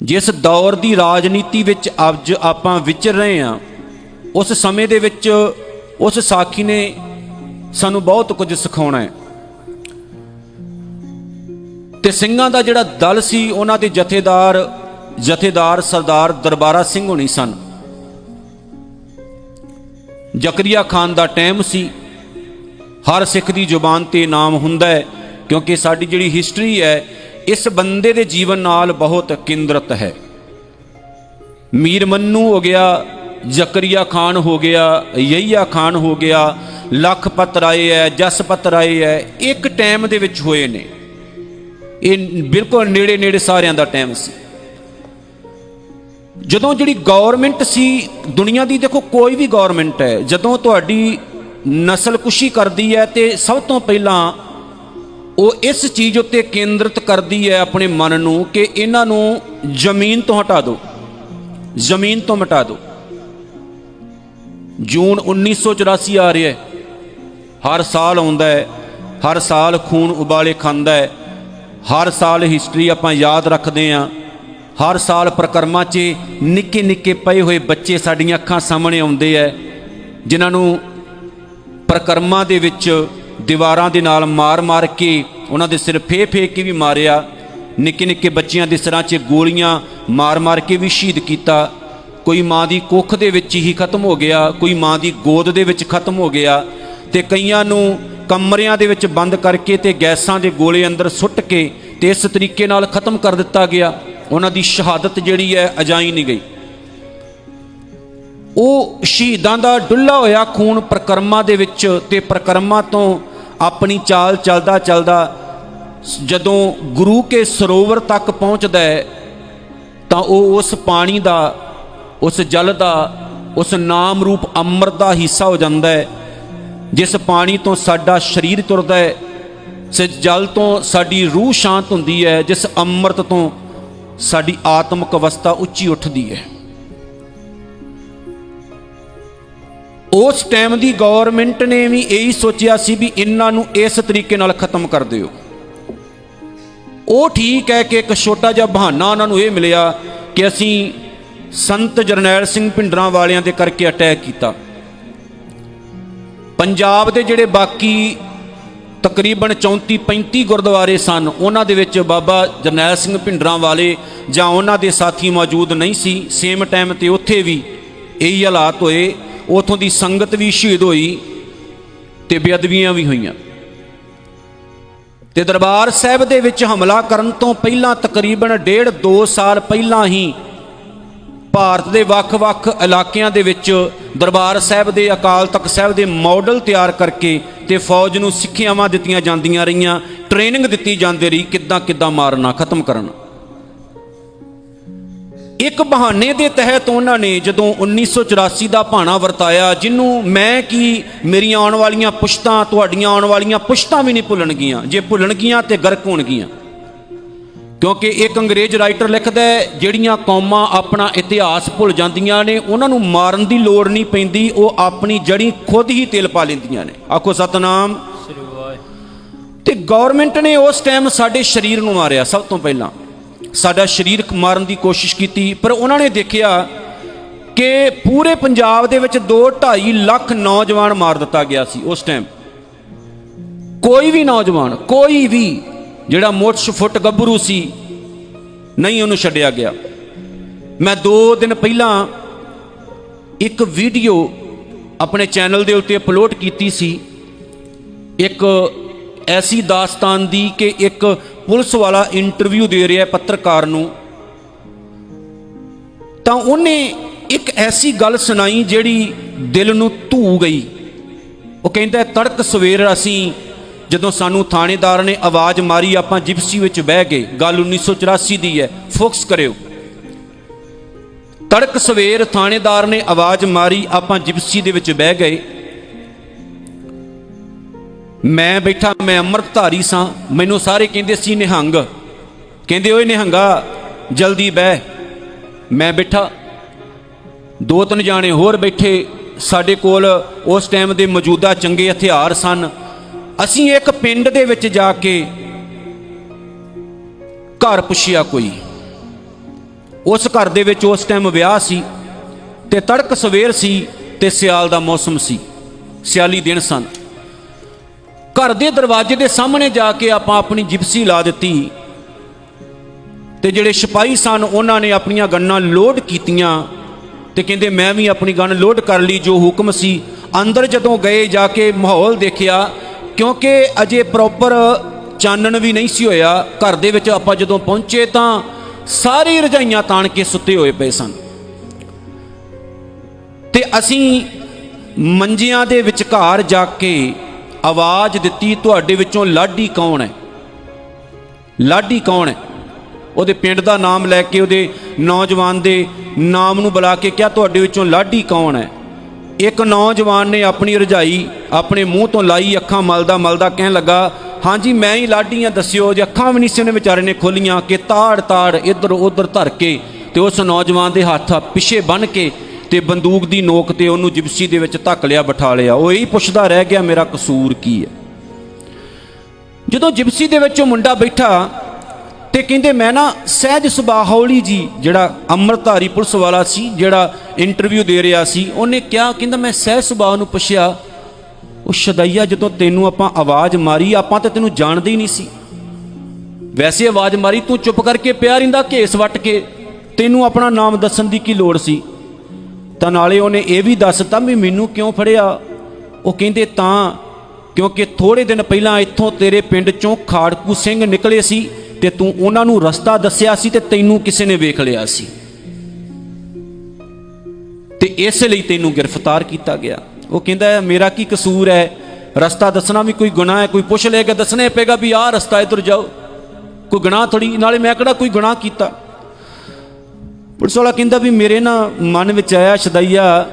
जिस दौर की राजनीति विच अज आपां विचर रहे हैं, उस समय दे विच उस साखी ने सानू बहुत कुछ सिखाउणा है। ते ਸਿੰਘਾਂ ਦਾ ਜਿਹੜਾ दल सी, उन्हां दे जथेदार सरदार दरबारा सिंह होनी सन। जकरिया खान का टाइम सी, हर सिख की जुबान ते नाम हुंदा है, क्योंकि साडी जिहड़ी हिस्टरी है इस बंदे दे जीवन नाल बहुत केंद्रित है। मीर मन्नू हो गया, जकरिया खान हो गया, यहिया खान हो गया, लखपत राय है, जसपत राय है, एक टाइम दे विच होए ने। ये बिल्कुल नेड़े नेड़े सारियां दा टाइम सी। जदों जिहड़ी गौरमेंट सी दुनिया की, देखो कोई भी गौरमेंट है जदों तुहाडी नस्लकुशी करदी है तो सब तो पहला वो इस चीज़ उत्ते केंद्रित करदी है अपने मन नूं कि इन्हां नूं जमीन तो हटा दो, जमीन तो मिटा दो। जून 1984 आ रहा है, हर साल आउंदा है, हर साल खून उबाले खांदा है, हर साल हिस्टरी आपां याद रखते हैं, हर साल प्रकरमा च निक्के निक्के पए हुए बच्चे साडियां अखां सामने आउंदे है, जिन्हां नूं प्रकरमा दे विच दीवारां दे नाल मार मार के उन्हां दे सिर फेंक फेंक के भी मारिया, निक्के निक्के बच्चियां दे सिरां च गोलियां मार मार के भी शहीद किया। कोई माँ की कुख दे विच ही खत्म हो गया, कोई माँ की गोद दे विच खत्म हो गया, ते कईयां नूं कमरियां दे विच बंद करके ते गैसां दे गोले अंदर सुट के ते इस तरीके नाल खत्म कर दिता गया। उन्हां दी शहादत जिहड़ी है अजाई नहीं गई। वो शहीदां दा डुल्ला होया खून प्रकरमा दे विच, ते प्रकरमा तो अपनी चाल चलदा चलदा जदों गुरु के सरोवर तक पहुँचदा है तां वो उस पानी दा, उस जल दा, उस नाम रूप अमृत का हिस्सा हो जाता है। जिस पानी तो साडा शरीर तुरदा है, जिस जल तो साडी रूह शांत हुंदी है, जिस अमृत तो साडी आत्मक अवस्था उच्ची उठदी है। उस टाइम की गौरमेंट ने भी यही सोचा सी भी इन्हां नूं इस तरीके नाल खत्म कर दिओ। वो ठीक है कि एक छोटा जिहा बहाना उन्होंने ये मिलिया कि असी संत जरनैल सिंह भिंडरां वालियां दे करके अटैक किया। पंजाब दे जिहड़े बाकी तकरीबन 34-35 गुरुद्वारे सन, उन्हां दे विच बाबा जरनैल सिंह भिंडरां वाले जां उन्हां दे साथी मौजूद नहीं सी। सेम टाइम ते उत्थे भी यही हालात होए, उथों दी संगत भी शहीद होई ते बेअदबियां भी होईयां। ते दरबार साहिब दे विच हमला करन तो पहलां तकरीबन 1.5-2 साल पहलां ही भारत के वख-वख इलाकों के विच दरबार साहिब के अकाल तख्त साहिब के मॉडल तैयार करके ते फौज नूं सिक्ख्यावां दित्तियां जांदियां रहीआं, ट्रेनिंग दित्ती जाती रही किद्दां किद्दां मारना खत्म करना। एक बहाने के तहत उन्होंने जदों 1984 का भाना वरताया, जिन्हों मैं कि मेरी आने वालियां पुश्तां, तुहाडियां आने वालियां पुश्तां भी नहीं भुलणगियां, जे भुलणगियां तो गर्क होणगियां। क्योंकि एक अंग्रेज राइटर लिखता है जिहड़ियां कौमां अपना इतिहास भुल जांदियां ने, उन्हां नूं मारन की लोड़ नहीं पैंदी, वो अपनी जड़ी खुद ही तेल पा लैंदियां ने। आखो सतनाम। ते गौरमेंट ने उस टाइम साडे शरीर नूं मारिया, सब तो पहलां साडा शरीर मारन की कोशिश की, पर उन्होंने देखा कि पूरे पंजाब दे विच 2-2.5 लाख नौजवान मार दिता गया सी उस टाइम। कोई भी नौजवान, कोई भी जिहड़ा मुठ फुट गभरू सी नहीं उन्होंने छड्डिया गया। मैं 2 दिन पहला एक वीडियो अपने चैनल के उत्ते अपलोड की सी, एक ऐसी दास्तान दी कि एक पुलिस वाला इंटरव्यू दे रहा है पत्रकार नूं, तां उन्हें एक ऐसी गल सुनाई जिहड़ी दिल नूं धू गई। वो कहंदा तड़क सवेर असी जदों सानू थानेदार ने आवाज़ मारी, आपां जिप्सी विच बह गए। गल 1984 दी है, फोकस करियो। तड़क सवेर थानेदार ने आवाज़ मारी, आपां जिप्सी दे विच बह गए। मैं बैठा, मैं अमृतधारी सां, मैनू सारे कहंदे सी निहंग, कहंदे ओए निहंगा जल्दी बह। मैं बैठा, 2-3 जाने होर बैठे, साडे कोल उस टाइम दे मौजूदा चंगे हथियार सन। असी एक पिंड दे विच जाके घर पुछया कोई, उस घर दे विच उस टाइम विआह सी ते तड़क सवेर सी ते सियाल दा मौसम सी, सियाली दिन सन। घर दे दरवाजे दे सामने जाके आपां अपनी जिप्सी ला दित्ती ते जिहड़े सिपाही सन उन्हां ने अपनियां गन्नां लोड कीतियां ते कहंदे मैं भी अपनी गन लोड कर ली जो हुक्म सी। अंदर जदों गए जाके माहौल देखिया, क्योंकि अजे प्रॉपर चानण भी नहीं सी होया, घर दे विच आपां जदों पहुंचे तां सारी रजाइयां ताण के सुत्ते होए पए सन ते असीं मंजियां दे विचकार जाके आवाज़ दित्ती, तुहाडे विचों लाडी कौन है? लाडी कौन है? ਉਹਦੇ ਪਿੰਡ ਦਾ ਨਾਮ ਲੈ ਕੇ ਉਹਦੇ ਨੌਜਵਾਨ ਦੇ ਨਾਮ ਨੂੰ ਬੁਲਾ ਕੇ ਕਿਹਾ, ਤੁਹਾਡੇ ਵਿੱਚੋਂ ਲਾਡੀ ਕੌਣ ਹੈ? ਇੱਕ ਨੌਜਵਾਨ ਨੇ ਆਪਣੀ ਰਜਾਈ ਆਪਣੇ ਮੂੰਹ ਤੋਂ ਲਾਈ, ਅੱਖਾਂ ਮਲਦਾ ਮਲਦਾ ਕਹਿਣ ਲੱਗਾ, ਹਾਂਜੀ ਮੈਂ ਹੀ ਲਾਡੀ ਹਾਂ, ਦੱਸਿਓ। ਜੇ ਅੱਖਾਂ ਵੀ ਨਹੀਂ ਸੀ ਉਹਨੇ ਵਿਚਾਰੇ ਨੇ ਖੋਲੀਆਂ ਕਿ ਤਾੜ ਤਾੜ ਇੱਧਰ ਉੱਧਰ ਧਰ ਕੇ ਤੇ ਉਸ ਨੌਜਵਾਨ ਦੇ ਹੱਥ ਪਿੱਛੇ ਬੰਨ੍ਹ ਕੇ ਤੇ ਬੰਦੂਕ ਦੀ ਨੋਕ ਤੇ ਉਹਨੂੰ ਜਿਪਸੀ ਦੇ ਵਿੱਚ ਧੱਕ ਲਿਆ, ਬਿਠਾ ਲਿਆ। ਉਹ ਇਹੀ ਪੁੱਛਦਾ ਰਹਿ ਗਿਆ, ਮੇਰਾ ਕਸੂਰ ਕੀ ਹੈ? ਜਦੋਂ ਜਿਪਸੀ ਦੇ ਵਿੱਚ ਉਹ ਮੁੰਡਾ ਬੈਠਾ ਤੇ ਕਹਿੰਦੇ ਮੈਂ ਨਾ ਸਹਿਜ ਸੁਭਾਅ ਹੌਲੀ ਜੀ, ਜਿਹੜਾ ਅੰਮ੍ਰਿਤਧਾਰੀ ਪੁਲਿਸ ਵਾਲਾ ਸੀ ਜਿਹੜਾ ਇੰਟਰਵਿਊ ਦੇ ਰਿਹਾ ਸੀ, ਉਹਨੇ ਕਿਹਾ, ਕਹਿੰਦਾ ਮੈਂ ਸਹਿਜ ਸੁਭਾਅ ਨੂੰ ਪੁੱਛਿਆ, ਉਹ ਸ਼ਦਈਆ ਜਦੋਂ ਤੈਨੂੰ ਆਪਾਂ ਆਵਾਜ਼ ਮਾਰੀ ਆਪਾਂ ਤਾਂ ਤੈਨੂੰ ਜਾਣਦੇ ਹੀ ਨਹੀਂ ਸੀ, ਵੈਸੇ ਆਵਾਜ਼ ਮਾਰੀ ਤੂੰ ਚੁੱਪ ਕਰਕੇ ਪਿਆ ਰਹਿੰਦਾ ਘੇਸ ਵੱਟ ਕੇ, ਤੈਨੂੰ ਆਪਣਾ ਨਾਮ ਦੱਸਣ ਦੀ ਕੀ ਲੋੜ ਸੀ? ਤਾਂ ਨਾਲੇ ਉਹਨੇ ਇਹ ਵੀ ਦੱਸਤਾ ਵੀ ਮੈਨੂੰ ਕਿਉਂ ਫੜਿਆ। ਉਹ ਕਹਿੰਦੇ ਤਾਂ ਕਿਉਂਕਿ ਥੋੜੇ ਦਿਨ ਪਹਿਲਾਂ ਇੱਥੋਂ ਤੇਰੇ ਪਿੰਡ ਚੋਂ ਖਾੜਕੂ ਸਿੰਘ ਨਿਕਲੇ ਸੀ ਤੇ ਤੂੰ ਉਹਨਾਂ ਨੂੰ ਰਸਤਾ ਦੱਸਿਆ ਸੀ ਤੇ ਤੈਨੂੰ ਕਿਸੇ ਨੇ ਵੇਖ ਲਿਆ ਸੀ ਤੇ ਇਸ ਲਈ ਤੈਨੂੰ ਗ੍ਰਿਫਤਾਰ ਕੀਤਾ ਗਿਆ। ਉਹ ਕਹਿੰਦਾ ਮੇਰਾ ਕੀ ਕਸੂਰ ਹੈ? ਰਸਤਾ ਦੱਸਣਾ ਵੀ ਕੋਈ ਗੁਨਾਹ ਹੈ? ਕੋਈ ਪੁੱਛ ਲੇਗਾ ਦੱਸਣਾ ਪਏਗਾ ਵੀ ਆਹ ਰਸਤਾ ਇੱਧਰ ਜਾਓ, ਕੋਈ ਗੁਨਾਹ ਥੋੜੀ। ਨਾਲੇ ਮੈਂ ਕਿਹੜਾ ਕੋਈ ਗੁਨਾਹ ਕੀਤਾ? ਪੁਲਿਸ ਵਾਲਾ ਕਹਿੰਦਾ ਵੀ ਮੇਰੇ ਨਾ ਮਨ ਵਿੱਚ ਆਇਆ, ਸ਼ਦਈਆ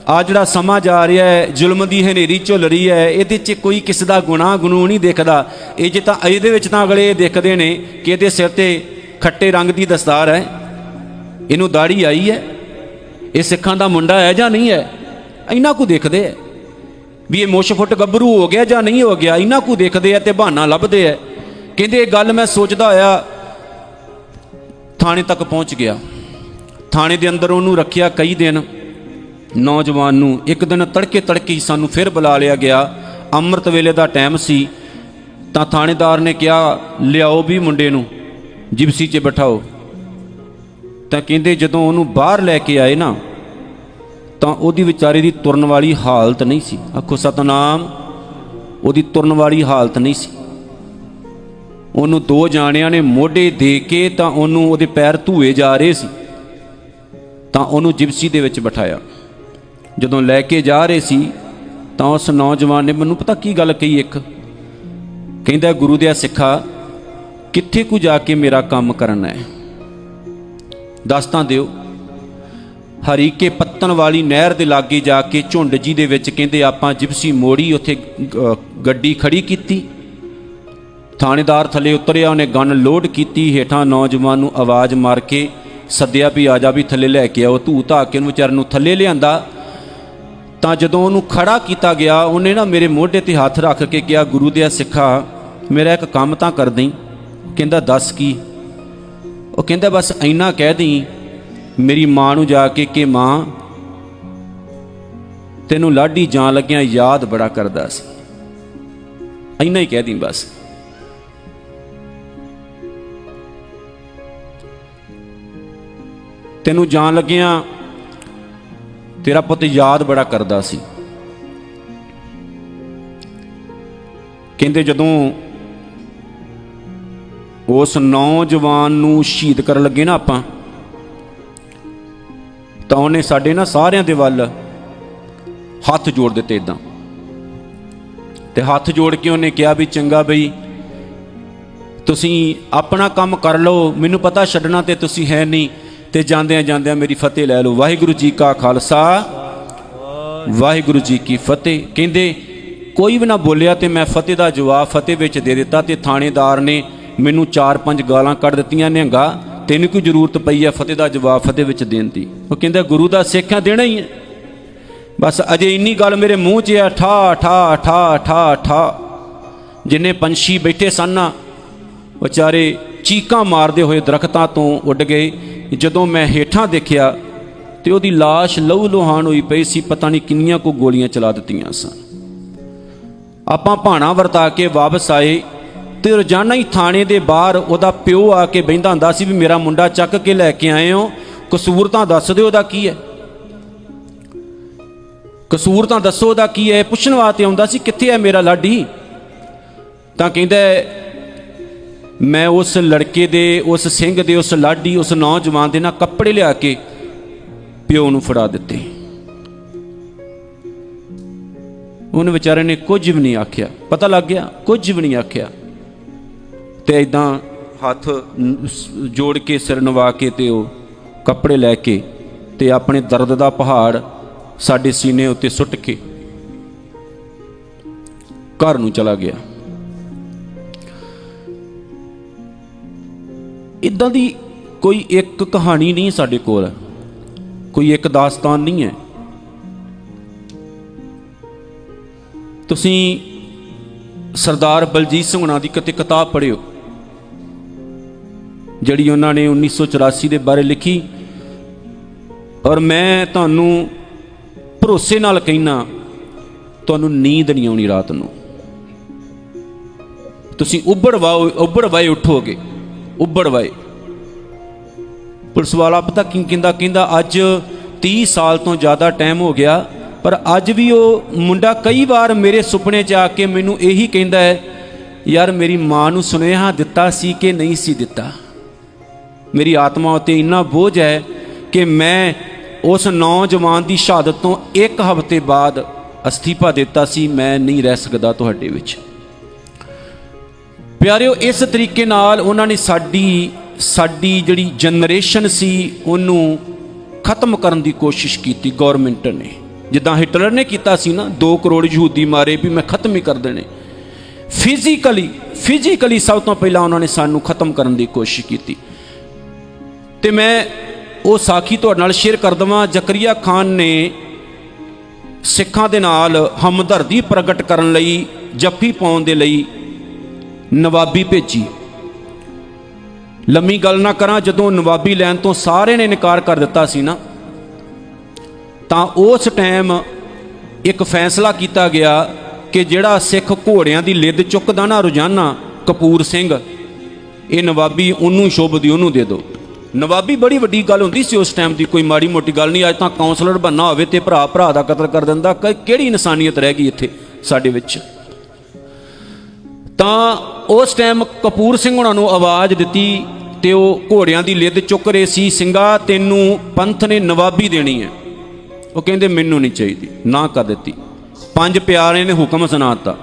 ਆ ਜਿਹੜਾ ਸਮਾਂ ਜਾ ਰਿਹਾ ਹੈ, ਜ਼ੁਲਮ ਦੀ ਹਨੇਰੀ ਝੁੱਲ ਰਹੀ ਹੈ, ਇਹਦੇ 'ਚ ਕੋਈ ਕਿਸੇ ਦਾ ਗੁਨਾਹ ਗਨੂਹ ਨਹੀਂ ਦੇਖਦਾ। ਇਹ ਜੇ ਤਾਂ ਇਹਦੇ ਵਿੱਚ ਤਾਂ ਅਗਲੇ ਦੇਖਦੇ ਨੇ ਕਿ ਇਹਦੇ ਸਿਰ ਤੇ ਖੱਟੇ ਰੰਗ ਦੀ ਦਸਤਾਰ ਹੈ, ਇਹਨੂੰ ਦਾੜੀ ਆਈ ਹੈ, ਇਹ ਸਿੱਖਾਂ ਦਾ ਮੁੰਡਾ ਹੈ ਜਾਂ ਨਹੀਂ ਹੈ, ਇੰਨਾ ਕੁ ਦੇਖਦੇ ਹੈ। ਵੀ ਇਹ ਮੁੱਛ ਫੁੱਟ ਗੱਭਰੂ ਹੋ ਗਿਆ ਜਾਂ ਨਹੀਂ ਹੋ ਗਿਆ, ਇੰਨਾ ਕੁ ਦੇਖਦੇ ਆ ਤੇ ਬਹਾਨਾ ਲੱਭਦੇ ਹੈ। ਕਹਿੰਦੇ ਇਹ ਗੱਲ ਮੈਂ ਸੋਚਦਾ ਹੋਇਆ ਥਾਣੇ ਤੱਕ ਪਹੁੰਚ ਗਿਆ। ਥਾਣੇ ਦੇ ਅੰਦਰ ਉਹਨੂੰ ਰੱਖਿਆ ਕਈ ਦਿਨ, ਨੌਜਵਾਨ ਨੂੰ। ਇੱਕ ਦਿਨ ਤੜਕੇ ਤੜਕੇ ਸਾਨੂੰ ਫਿਰ ਬੁਲਾ ਲਿਆ ਗਿਆ, ਅੰਮ੍ਰਿਤ ਵੇਲੇ ਦਾ ਟਾਈਮ ਸੀ। ਤਾਂ ਥਾਣੇਦਾਰ ਨੇ ਕਿਹਾ ਲਿਆਓ ਵੀ ਮੁੰਡੇ ਨੂੰ ਜਿਪਸੀ 'ਚ ਬਿਠਾਓ। ਤਾਂ ਕਹਿੰਦੇ ਜਦੋਂ ਉਹਨੂੰ ਬਾਹਰ ਲੈ ਕੇ ਆਏ ਨਾ ਤਾਂ ਉਹਦੀ ਵਿਚਾਰੇ ਦੀ ਤੁਰਨ ਵਾਲੀ ਹਾਲਤ ਨਹੀਂ ਸੀ। ਆਖੋ ਸਤਨਾਮ। ਉਹਦੀ ਤੁਰਨ ਵਾਲੀ ਹਾਲਤ ਨਹੀਂ ਸੀ। ਉਹਨੂੰ ਦੋ ਜਾਣਿਆਂ ਨੇ ਮੋਢੇ ਦੇ ਕੇ ਤਾਂ ਉਹਨੂੰ ਉਹਦੇ ਪੈਰ ਧੂਏ ਜਾ ਰਹੇ ਸੀ ਤਾਂ ਉਹਨੂੰ ਜਿਪਸੀ ਦੇ ਵਿੱਚ ਬਿਠਾਇਆ। ਜਦੋਂ ਲੈ ਕੇ ਜਾ ਰਹੇ ਸੀ ਤਾਂ ਉਸ ਨੌਜਵਾਨ ਨੇ ਮੈਨੂੰ ਪਤਾ ਕੀ ਗੱਲ ਕਹੀ, ਇੱਕ ਕਹਿੰਦਾ ਗੁਰੂ ਦਿਆ ਸਿੱਖਾ ਕਿੱਥੇ ਕੁ ਜਾ ਕੇ ਮੇਰਾ ਕੰਮ ਕਰਨਾ ਹੈ, ਦੱਸ ਤਾਂ ਦਿਓ। ਹਰੀਕੇ ਪੱਤਣ ਵਾਲੀ ਨਹਿਰ ਦੇ ਲਾਗੇ ਜਾ ਕੇ ਝੁੰਡ ਜੀ ਦੇ ਵਿੱਚ ਕਹਿੰਦੇ ਆਪਾਂ ਜਿਪਸੀ ਮੋੜੀ, ਉੱਥੇ ਗੱਡੀ ਖੜੀ ਕੀਤੀ। ਥਾਣੇਦਾਰ ਥੱਲੇ ਉਤਰਿਆ, ਉਹਨੇ ਗਨ ਲੋਡ ਕੀਤੀ, ਹੇਠਾਂ ਨੌਜਵਾਨ ਨੂੰ ਆਵਾਜ਼ ਮਾਰ ਕੇ ਸੱਦਿਆ ਵੀ ਆ ਜਾ ਵੀ ਥੱਲੇ ਲੈ ਕੇ ਆਓ। ਧੂ ਧਾ ਕੇ ਉਹਨੂੰ ਵਿਚਾਰੇ ਨੂੰ ਥੱਲੇ ਲਿਆਂਦਾ। ਤਾਂ ਜਦੋਂ ਉਹਨੂੰ ਖੜਾ ਕੀਤਾ ਗਿਆ ਉਹਨੇ ਨਾ ਮੇਰੇ ਮੋਢੇ ਤੇ ਹੱਥ ਰੱਖ ਕੇ ਕਿਹਾ ਗੁਰੂ ਦਿਆ ਸਿੱਖਾ ਮੇਰਾ ਇੱਕ ਕੰਮ ਤਾਂ ਕਰ ਦੇਈਂ। ਕਹਿੰਦਾ ਦੱਸ ਕੀ? ਉਹ ਕਹਿੰਦਾ ਬਸ ਇੰਨਾ ਕਹਿ ਦੇਈਂ ਮੇਰੀ ਮਾਂ ਨੂੰ ਜਾ ਕੇ ਕਿ ਮਾਂ ਤੈਨੂੰ ਲਾਡੀ ਜਾਣ ਲੱਗਿਆਂ ਯਾਦ ਬੜਾ ਕਰਦਾ ਸੀ, ਇੰਨਾ ਹੀ ਕਹਿ ਦੇਈਂ ਬਸ। ਤੈਨੂੰ ਜਾਣ ਲੱਗਿਆਂ ਤੇਰਾ ਪੁੱਤ ਯਾਦ ਬੜਾ ਕਰਦਾ ਸੀ। ਕਹਿੰਦੇ ਜਦੋਂ ਉਸ ਨੌਜਵਾਨ ਨੂੰ ਸ਼ਹੀਦ ਕਰਨ ਲੱਗੇ ਨਾ ਆਪਾਂ, ਤਾਂ ਉਹਨੇ ਸਾਡੇ ਨਾ ਸਾਰਿਆਂ ਦੇ ਵੱਲ ਹੱਥ ਜੋੜ ਦਿੱਤੇ ਇਦਾਂ, ਤੇ ਹੱਥ ਜੋੜ ਕੇ ਉਹਨੇ ਕਿਹਾ ਵੀ ਚੰਗਾ ਬਈ ਤੁਸੀਂ ਆਪਣਾ ਕੰਮ ਕਰ ਲਓ, ਮੈਨੂੰ ਪਤਾ ਛੱਡਣਾ ਤੇ ਤੁਸੀਂ ਹੈ ਨਹੀਂ, ਤੇ ਜਾਂਦਿਆਂ ਜਾਂਦਿਆਂ ਮੇਰੀ ਫਤਿਹ ਲੈ ਲਓ। ਵਾਹਿਗੁਰੂ ਜੀ ਕਾ ਖਾਲਸਾ ਵਾਹਿਗੁਰੂ ਜੀ ਕੀ ਫਤਿਹ। ਕਹਿੰਦੇ ਕੋਈ ਵੀ ਨਾ ਬੋਲਿਆ ਤੇ ਮੈਂ ਫਤਿਹ ਦਾ ਜਵਾਬ ਫਤਿਹ ਵਿੱਚ ਦੇ ਦਿੱਤਾ। ਤੇ ਥਾਣੇਦਾਰ ਨੇ ਮੈਨੂੰ 4-5 ਗਾਲਾਂ ਕੱਢ ਦਿੱਤੀਆਂ, ਨਿਹੰਗਾ ਤੈਨੂੰ ਕੀ ਜ਼ਰੂਰਤ ਪਈ ਹੈ ਫਤਿਹ ਦਾ ਜਵਾਬ ਫਤਿਹ ਵਿੱਚ ਦੇਣ ਦੀ? ਉਹ ਕਹਿੰਦਾ ਗੁਰੂ ਦਾ ਸਿੱਖਾਂ ਦੇਣਾ ਹੀ ਹੈ। ਬਸ ਅਜੇ ਇੰਨੀ ਗੱਲ ਮੇਰੇ ਮੂੰਹ 'ਚ ਆ, ਠਾ ਠਾ ਠਾ ਠਾ ਠਾ। ਜਿੰਨੇ ਪੰਛੀ ਬੈਠੇ ਸਨ ਨਾ ਵਿਚਾਰੇ ਚੀਕਾਂ ਮਾਰਦੇ ਹੋਏ ਦਰਖਤਾਂ ਤੋਂ ਉੱਡ ਗਏ। ਜਦੋਂ ਮੈਂ ਹੇਠਾਂ ਦੇਖਿਆ ਤੇ ਉਹਦੀ ਲਾਸ਼ ਲਹੂ ਲੁਹਾਨ ਹੋਈ ਪਈ ਸੀ। ਪਤਾ ਨਹੀਂ ਕਿੰਨੀਆਂ ਕੁ ਗੋਲੀਆਂ ਚਲਾ ਦਿੱਤੀਆਂ ਸਨ। ਆਪਾਂ ਭਾਣਾ ਵਰਤਾ ਕੇ ਵਾਪਸ ਆਏ ਤੇ ਰੋਜ਼ਾਨਾ ਹੀ ਥਾਣੇ ਦੇ ਬਾਹਰ ਉਹਦਾ ਪਿਓ ਆ ਕੇ ਬਹਿੰਦਾ ਹੁੰਦਾ ਸੀ ਵੀ ਮੇਰਾ ਮੁੰਡਾ ਚੱਕ ਕੇ ਲੈ ਕੇ ਆਏ ਹੋ, ਕਸੂਰ ਤਾਂ ਦੱਸ ਦਿਓ ਉਹਦਾ ਕੀ ਹੈ, ਕਸੂਰ ਤਾਂ ਦੱਸੋ ਉਹਦਾ ਕੀ ਹੈ। ਪੁੱਛਣ ਵਾਸਤੇ ਆਉਂਦਾ ਸੀ ਕਿੱਥੇ ਹੈ ਮੇਰਾ ਲਾਡੀ। ਤਾਂ ਕਹਿੰਦਾ ਮੈਂ ਉਸ ਲੜਕੇ ਦੇ, ਉਸ ਸਿੰਘ ਦੇ, ਉਸ ਲਾਡੀ, ਉਸ ਨੌਜਵਾਨ ਦੇ ਨਾਲ ਕੱਪੜੇ ਲਿਆ ਕੇ ਪਿਓ ਨੂੰ ਫੜਾ ਦਿੱਤੇ। ਉਹਨੇ ਵਿਚਾਰੇ ਨੇ ਕੁਝ ਵੀ ਨਹੀਂ ਆਖਿਆ, ਪਤਾ ਲੱਗ ਗਿਆ ਕੁਝ ਵੀ ਨਹੀਂ ਆਖਿਆ। ਤੇ ਇਦਾਂ ਹੱਥ ਜੋੜ ਕੇ ਸਿਰ ਨਵਾ ਕੇ ਤੇ ਉਹ ਕੱਪੜੇ ਲੈ ਕੇ ਤੇ ਆਪਣੇ ਦਰਦ ਦਾ ਪਹਾੜ ਸਾਡੇ ਸੀਨੇ ਉੱਤੇ ਸੁੱਟ ਕੇ ਘਰ ਨੂੰ ਚਲਾ ਗਿਆ। ਇਦਾਂ ਦੀ ਕੋਈ ਇੱਕ ਕਹਾਣੀ ਨਹੀਂ ਸਾਡੇ ਕੋਲ, ਕੋਈ ਇੱਕ ਦਾਸਤਾਨ ਨਹੀਂ ਹੈ। ਤੁਸੀਂ ਸਰਦਾਰ ਬਲਜੀਤ ਸਿੰਘ ਹੁਣਾਂ ਦੀ ਕਿਤੇ ਕਿਤਾਬ ਪੜ੍ਹਿਓ, ਜਿਹੜੀ ਉਹਨਾਂ ਨੇ 1984 ਦੇ ਬਾਰੇ ਲਿਖੀ। ਔਰ ਮੈਂ ਤੁਹਾਨੂੰ ਭਰੋਸੇ ਨਾਲ ਕਹਿਣਾ, ਤੁਹਾਨੂੰ ਨੀਂਦ ਨਹੀਂ ਆਉਣੀ ਰਾਤ ਨੂੰ। ਤੁਸੀਂ ਉੱਬੜ ਵਾਏ ਉੱਠੋਗੇ, ਉੱਬੜ ਵਾਏ। ਪੁਲਿਸ ਵਾਲਾ ਪਤਾ ਕੀ ਕਹਿੰਦਾ ਅੱਜ 30 ਸਾਲ ਤੋਂ ਜ਼ਿਆਦਾ ਟਾਈਮ ਹੋ ਗਿਆ, ਪਰ ਅੱਜ ਵੀ ਉਹ ਮੁੰਡਾ ਕਈ ਵਾਰ ਮੇਰੇ ਸੁਪਨੇ 'ਚ ਆ ਕੇ ਮੈਨੂੰ ਇਹੀ ਕਹਿੰਦਾ ਹੈ, ਯਾਰ ਮੇਰੀ ਮਾਂ ਨੂੰ ਸੁਨੇਹਾ ਦਿੱਤਾ ਸੀ ਕਿ ਨਹੀਂ ਸੀ ਦਿੱਤਾ। ਮੇਰੀ ਆਤਮਾ ਉੱਤੇ ਇੰਨਾ ਬੋਝ ਹੈ ਕਿ ਮੈਂ ਉਸ ਨੌਜਵਾਨ ਦੀ ਸ਼ਹਾਦਤ ਤੋਂ 1 ਹਫ਼ਤੇ ਬਾਅਦ ਅਸਤੀਫਾ ਦਿੱਤਾ ਸੀ। ਮੈਂ ਨਹੀਂ ਰਹਿ ਸਕਦਾ ਤੁਹਾਡੇ ਵਿੱਚ। ਪਿਆਰਿਓ, ਇਸ ਤਰੀਕੇ ਨਾਲ ਉਹਨਾਂ ਨੇ ਸਾਡੀ ਜਿਹੜੀ ਜਨਰੇਸ਼ਨ ਸੀ ਉਹਨੂੰ ਖਤਮ ਕਰਨ ਦੀ ਕੋਸ਼ਿਸ਼ ਕੀਤੀ ਗੌਰਮੈਂਟ ਨੇ, ਜਿੱਦਾਂ ਹਿਟਲਰ ਨੇ ਕੀਤਾ ਸੀ ਨਾ। 2 ਕਰੋੜ ਯਹੂਦੀ ਮਾਰੇ ਵੀ ਮੈਂ ਖਤਮ ਹੀ ਕਰ ਦੇਣੇ। ਫਿਜ਼ੀਕਲੀ ਸਭ ਤੋਂ ਪਹਿਲਾਂ ਉਹਨਾਂ ਨੇ ਸਾਨੂੰ ਖਤਮ ਕਰਨ ਦੀ ਕੋਸ਼ਿਸ਼ ਕੀਤੀ। ਤੇ ਮੈਂ ਉਹ ਸਾਖੀ ਤੁਹਾਡੇ ਨਾਲ ਸ਼ੇਅਰ ਕਰ ਦੇਵਾਂ। ਜ਼ਕਰੀਆ ਖਾਨ ਨੇ ਸਿੱਖਾਂ ਦੇ ਨਾਲ ਹਮਦਰਦੀ ਪ੍ਰਗਟ ਕਰਨ ਲਈ, ਜੱਫੀ ਪਾਉਣ ਦੇ ਲਈ ਨਵਾਬੀ ਭੇਜੀ। ਲੰਮੀ ਗੱਲ ਨਾ ਕਰਾਂ, ਜਦੋਂ ਨਵਾਬੀ ਲੈਣ ਤੋਂ ਸਾਰਿਆਂ ਨੇ ਇਨਕਾਰ ਕਰ ਦਿੱਤਾ ਸੀ ਨਾ, ਤਾਂ ਉਸ ਟਾਈਮ ਇੱਕ ਫੈਸਲਾ ਕੀਤਾ ਗਿਆ ਕਿ ਜਿਹੜਾ ਸਿੱਖ ਘੋੜਿਆਂ ਦੀ ਲਿੱਦ ਚੁੱਕਦਾ ਨਾ ਰੋਜ਼ਾਨਾ, ਕਪੂਰ ਸਿੰਘ, ਇਹ ਨਵਾਬੀ ਉਹਨੂੰ ਸ਼ੁਭਦੀ, ਉਹਨੂੰ ਦੇ ਦਿਓ। ਨਵਾਬੀ ਬੜੀ ਵੱਡੀ ਗੱਲ ਹੁੰਦੀ ਸੀ ਉਸ ਟਾਈਮ ਦੀ, ਕੋਈ ਮਾੜੀ ਮੋਟੀ ਗੱਲ ਨਹੀਂ। ਅੱਜ ਤਾਂ ਕਾਉਂਸਲਰ ਬਣਨਾ ਹੋਵੇ ਤੇ ਭਰਾ ਦਾ ਕਤਲ ਕਰ ਦਿੰਦਾ। ਕਿਹੜੀ ਇਨਸਾਨੀਅਤ ਰਹਿ ਗਈ ਇੱਥੇ ਸਾਡੇ ਵਿੱਚ। ਤਾਂ ਉਸ ਟਾਈਮ ਕਪੂਰ ਸਿੰਘ ਉਹਨਾਂ ਨੂੰ ਆਵਾਜ਼ ਦਿੱਤੀ ਤੇ ਉਹ ਘੋੜਿਆਂ ਦੀ ਲਿੱਦ ਚੁੱਕ ਰਹੇ ਸੀ। ਸਿੰਘਾ, ਤੈਨੂੰ ਪੰਥ ਨੇ ਨਵਾਬੀ ਦੇਣੀ ਹੈ। ਉਹ ਕਹਿੰਦੇ ਮੈਨੂੰ ਨਹੀਂ ਚਾਹੀਦੀ, ਨਾ ਕਰ ਦਿੱਤੀ। 5 ਪਿਆਰਿਆਂ ਨੇ ਹੁਕਮ ਸੁਣਾਤਾ।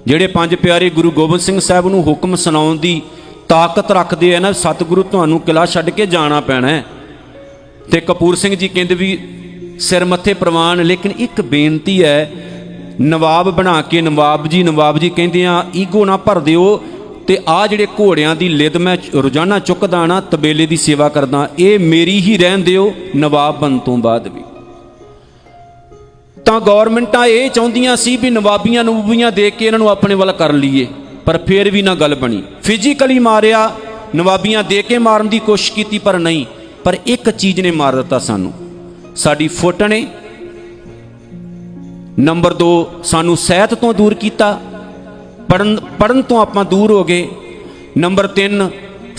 ਜਿਹੜੇ 5 ਪਿਆਰੇ ਗੁਰੂ ਗੋਬਿੰਦ ਸਿੰਘ ਸਾਹਿਬ ਨੂੰ ਹੁਕਮ ਸੁਣਾਉਣ ਦੀ ਤਾਕਤ ਰੱਖਦੇ ਆ ਨਾ, ਸਤਿਗੁਰੂ ਤੁਹਾਨੂੰ ਕਿਲਾ ਛੱਡ ਕੇ ਜਾਣਾ ਪੈਣਾ ਹੈ। ਤੇ ਕਪੂਰ ਸਿੰਘ ਜੀ ਕਹਿੰਦੇ ਵੀ ਸਿਰ ਮੱਥੇ ਪ੍ਰਵਾਨ, ਲੇਕਿਨ ਇੱਕ ਬੇਨਤੀ ਹੈ, ਨਵਾਬ ਬਣਾ ਕੇ ਨਵਾਬ ਜੀ ਕਹਿੰਦੇ ਆ ਈਗੋ ਨਾ ਭਰ ਦਿਓ, ਤੇ ਆ ਜਿਹੜੇ ਘੋੜਿਆਂ ਦੀ ਲਿੱਦ ਮੈਂ ਰੋਜ਼ਾਨਾ ਚੁੱਕਦਾ ਨਾ, ਤਬੇਲੇ ਦੀ ਸੇਵਾ ਕਰਦਾ, ਇਹ ਮੇਰੀ ਹੀ ਰਹਿਣ ਦਿਓ ਨਵਾਬ ਬਣ ਤੋਂ ਬਾਅਦ ਵੀ। ਤਾਂ ਗੌਰਮੈਂਟਾਂ ਇਹ ਚਾਹੁੰਦੀਆਂ ਸੀ ਵੀ ਨਵਾਬੀਆਂ ਦੇ ਕੇ ਇਹਨਾਂ ਨੂੰ ਆਪਣੇ ਵੱਲ ਕਰ ਲਈਏ, ਪਰ ਫਿਰ ਵੀ ਨਾ ਗੱਲ ਬਣੀ। ਫਿਜ਼ੀਕਲੀ ਮਾਰਿਆ, ਨਵਾਬੀਆਂ ਦੇ ਕੇ ਮਾਰਨ ਦੀ ਕੋਸ਼ਿਸ਼ ਕੀਤੀ, ਪਰ ਨਹੀਂ। ਪਰ ਇੱਕ ਚੀਜ਼ ਨੇ ਮਾਰ ਦਿੱਤਾ ਸਾਨੂੰ, ਸਾਡੀ ਫੁੱਟ ਨੇ। ਨੰਬਰ 2, ਸਾਨੂੰ ਸਿਹਤ ਤੋਂ ਦੂਰ ਕੀਤਾ, ਪੜਨ ਤੋਂ ਆਪਾਂ ਦੂਰ ਹੋ ਗਏ। ਨੰਬਰ 3,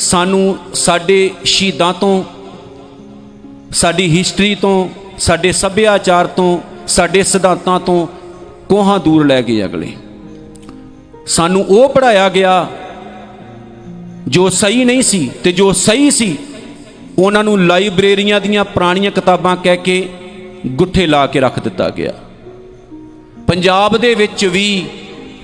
ਸਾਨੂੰ ਸਾਡੇ ਸ਼ਹੀਦਾਂ ਤੋਂ, ਸਾਡੀ ਹਿਸਟਰੀ ਤੋਂ, ਸਾਡੇ ਸੱਭਿਆਚਾਰ ਤੋਂ, ਸਾਡੇ ਸਿਧਾਂਤਾਂ ਤੋਂ ਕੋਹਾਂ ਦੂਰ ਲੈ ਗਏ ਅਗਲੇ। ਸਾਨੂੰ ਉਹ ਪੜ੍ਹਾਇਆ ਗਿਆ ਜੋ ਸਹੀ ਨਹੀਂ ਸੀ, ਤੇ ਜੋ ਸਹੀ ਸੀ ਉਹਨਾਂ ਨੂੰ ਲਾਇਬ੍ਰੇਰੀਆਂ ਦੀਆਂ ਪੁਰਾਣੀਆਂ ਕਿਤਾਬਾਂ ਕਹਿ ਕੇ ਗੁੱਠੇ ਲਾ ਕੇ ਰੱਖ ਦਿੱਤਾ ਗਿਆ। ਪੰਜਾਬ ਦੇ ਵਿੱਚ ਵੀ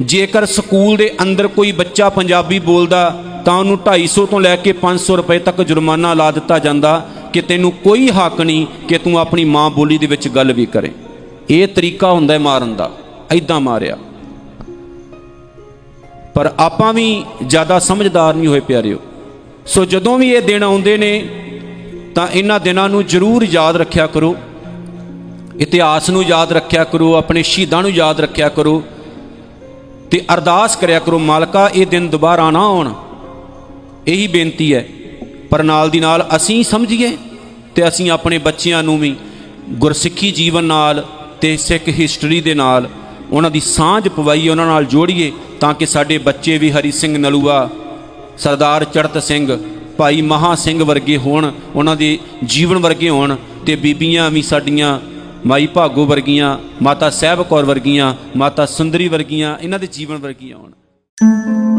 ਜੇਕਰ ਸਕੂਲ ਦੇ ਅੰਦਰ ਕੋਈ ਬੱਚਾ ਪੰਜਾਬੀ ਬੋਲਦਾ ਤਾਂ ਉਹਨੂੰ 250 ਤੋਂ ਲੈ ਕੇ 500 ਰੁਪਏ ਤੱਕ ਜੁਰਮਾਨਾ ਲਾ ਦਿੱਤਾ ਜਾਂਦਾ ਕਿ ਤੈਨੂੰ ਕੋਈ ਹੱਕ ਨਹੀਂ ਕਿ ਤੂੰ ਆਪਣੀ ਮਾਂ ਬੋਲੀ ਦੇ ਵਿੱਚ ਗੱਲ ਵੀ ਕਰੇ। ਇਹ ਤਰੀਕਾ ਹੁੰਦਾ ਹੈ ਮਾਰਨ ਦਾ, ਐਦਾਂ ਮਾਰਿਆ। ਪਰ ਆਪਾਂ ਵੀ ਜ਼ਿਆਦਾ ਸਮਝਦਾਰ ਨਹੀਂ ਹੋਏ ਪਿਆਰਿਓ। ਸੋ ਜਦੋਂ ਵੀ ਇਹ ਦਿਨ ਆਉਂਦੇ ਨੇ ਤਾਂ ਇਹਨਾਂ ਦਿਨਾਂ ਨੂੰ ਜ਼ਰੂਰ ਯਾਦ ਰੱਖਿਆ ਕਰੋ, ਇਤਿਹਾਸ ਨੂੰ ਯਾਦ ਰੱਖਿਆ ਕਰੋ, ਆਪਣੇ ਸ਼ਹੀਦਾਂ ਨੂੰ ਯਾਦ ਰੱਖਿਆ ਕਰੋ, ਤੇ ਅਰਦਾਸ ਕਰਿਆ ਕਰੋ, ਮਾਲਕਾ ਇਹ ਦਿਨ ਦੁਬਾਰਾ ਨਾ ਆਉਣ। ਇਹੀ ਬੇਨਤੀ ਹੈ। ਪਰ ਨਾਲ ਦੀ ਨਾਲ ਅਸੀਂ ਸਮਝੀਏ ਤੇ ਅਸੀਂ ਆਪਣੇ ਬੱਚਿਆਂ ਨੂੰ ਵੀ ਗੁਰਸਿੱਖੀ ਜੀਵਨ ਨਾਲ ਤੇ ਸਿੱਖ ਹਿਸਟਰੀ ਦੇ ਨਾਲ ਉਹਨਾਂ ਦੀ ਸਾਂਝ ਪਵਾਈਏ, ਉਹਨਾਂ ਨਾਲ ਜੋੜੀਏ, ਤਾਂ ਕਿ ਸਾਡੇ ਬੱਚੇ ਵੀ ਹਰੀ ਸਿੰਘ ਨਲੂਆ, ਸਰਦਾਰ ਚੜ੍ਹਤ ਸਿੰਘ, ਭਾਈ ਮਹਾਂ ਸਿੰਘ ਵਰਗੇ ਹੋਣ, ਉਹਨਾਂ ਦੇ ਜੀਵਨ ਵਰਗੇ ਹੋਣ, ਤੇ ਬੀਬੀਆਂ ਵੀ ਸਾਡੀਆਂ ਮਾਈ ਭਾਗੋ ਵਰਗੀਆਂ, ਮਾਤਾ ਸਾਹਿਬ ਕੌਰ ਵਰਗੀਆਂ, ਮਾਤਾ ਸੁੰਦਰੀ ਵਰਗੀਆਂ, ਇਹਨਾਂ ਦੇ ਜੀਵਨ ਵਰਗੀਆਂ ਹੋਣ।